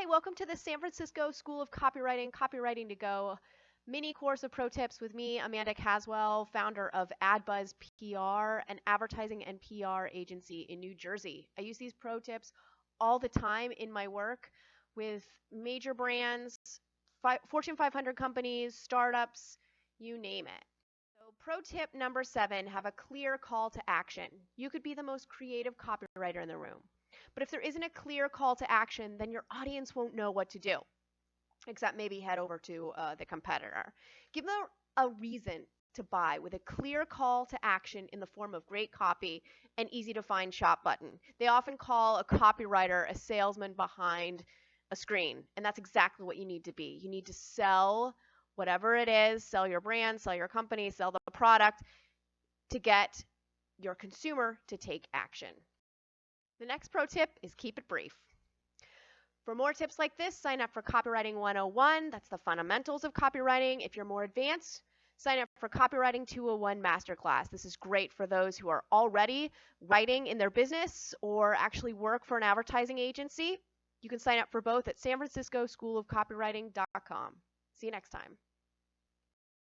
Hi, welcome to the San Francisco School of Copywriting, Copywriting to Go mini course of pro tips with me, Amanda Caswell, founder of AdBuzz PR, an advertising and PR agency in New Jersey. I use these pro tips all the time in my work with major brands, Fortune 500 companies, startups, you name it. So pro tip number 7, have a clear call to action. You could be the most creative copywriter in the room. But if there isn't a clear call to action, then your audience won't know what to do, except maybe head over to the competitor. Give them a reason to buy with a clear call to action in the form of great copy and easy to find shop button. They often call a copywriter a salesman behind a screen, and that's exactly what you need to be. You need to sell whatever it is, sell your brand, sell your company, sell the product to get your consumer to take action. The next pro tip is keep it brief. For more tips like this, sign up for Copywriting 101. That's the fundamentals of copywriting. If you're more advanced, sign up for Copywriting 201 Masterclass. This is great for those who are already writing in their business or actually work for an advertising agency. You can sign up for both at sanfranciscoschoolofcopywriting.com. See you next time.